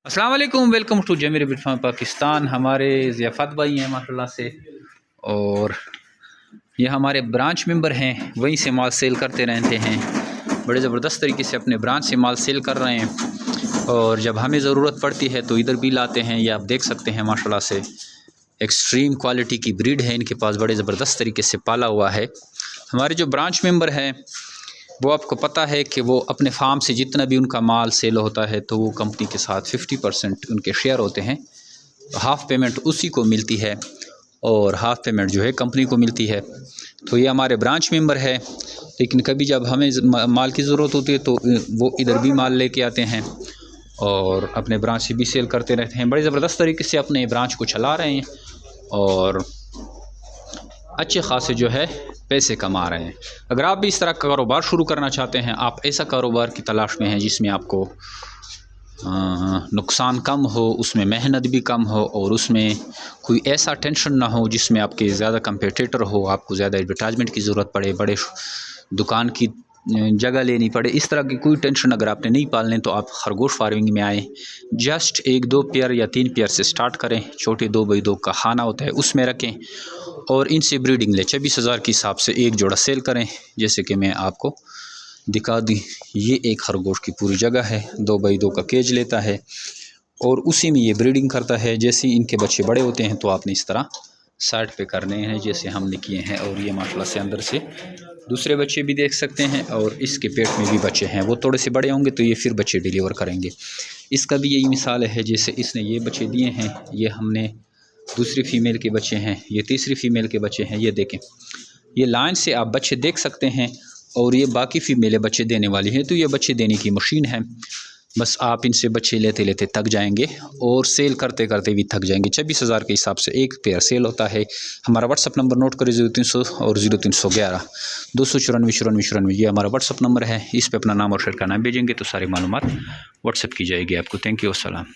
अस्सलाम वालेकुम, welcome to Zameer बिट फार्म पाकिस्तान। हमारे ज़ियाफ़त भाई हैं माशाल्लाह से, और ये हमारे ब्रांच मेंबर हैं, वहीं से माल सेल करते रहते हैं। बड़े ज़बरदस्त तरीके से अपने ब्रांच से माल सेल कर रहे हैं, और जब हमें ज़रूरत पड़ती है तो इधर भी लाते हैं। ये आप देख सकते हैं माशाल्लाह से एक्सट्रीम क्वालिटी की ब्रीड है इनके पास, बड़े ज़बरदस्त तरीके से पाला हुआ है। हमारे जो ब्रांच मेंबर हैं वो आपको पता है कि वो अपने फार्म से जितना भी उनका माल सेल होता है तो वो कंपनी के साथ 50% उनके शेयर होते हैं। हाफ़ पेमेंट उसी को मिलती है और हाफ़ पेमेंट जो है कंपनी को मिलती है। तो ये हमारे ब्रांच मेंबर है, लेकिन कभी जब हमें माल की ज़रूरत होती है तो वो इधर भी माल लेके आते हैं और अपने ब्रांच से भी सेल करते रहते हैं। बड़े ज़बरदस्त तरीके से अपने ब्रांच को चला रहे हैं और अच्छे खासे जो है पैसे कमा रहे हैं। अगर आप भी इस तरह का कारोबार शुरू करना चाहते हैं, आप ऐसा कारोबार की तलाश में हैं जिसमें आपको नुकसान कम हो, उसमें मेहनत भी कम हो और उसमें कोई ऐसा टेंशन ना हो जिसमें आपके ज़्यादा कंपटीटर हो, आपको ज़्यादा एडवर्टाइजमेंट की ज़रूरत पड़े, बड़े दुकान की जगह लेनी पड़े, इस तरह की कोई टेंशन अगर आपने नहीं पालने तो आप खरगोश फार्मिंग में आएँ। जस्ट 1-2 पेयर या 3 पेयर से स्टार्ट करें। छोटे 2x2 का खाना होता है उसमें रखें और इनसे ब्रीडिंग लें। 26,000 के हिसाब से एक जोड़ा सेल करें। जैसे कि मैं आपको दिखा दी, ये एक खरगोश की पूरी जगह है, 2x2 का केज लेता है और उसी में ये ब्रीडिंग करता है। जैसे ही इनके बच्चे बड़े होते हैं तो आपने इस तरह साइड पे करने हैं जैसे हमने किए हैं। और ये माशाल्लाह से अंदर से दूसरे बच्चे भी देख सकते हैं और इसके पेट में भी बच्चे हैं। वो थोड़े से बड़े होंगे तो ये फिर बच्चे डिलीवर करेंगे। इसका भी यही मिसाल है, जैसे इसने ये बच्चे दिए हैं, ये हमने दूसरी फ़ीमेल के बच्चे हैं, ये तीसरी फ़ीमेल के बच्चे हैं। ये देखें, ये लाइन से आप बच्चे देख सकते हैं और ये बाकी फ़ीमेलें बच्चे देने वाली हैं। तो ये बच्चे देने की मशीन है, बस आप इनसे बच्चे लेते लेते थक जाएंगे और सेल करते करते भी थक जाएंगे। 26,000 के हिसाब से एक पेयर सेल होता है। हमारा व्हाट्सअप नंबर नोट करें, 0300 और 0311 294 ये हमारा व्हाट्सअप नंबर है। इस पर अपना नाम और शहर का नाम भेजेंगे तो सारी मालूमात व्हाट्सअप की जाएगी आपको। थैंक यू, अस्सलाम।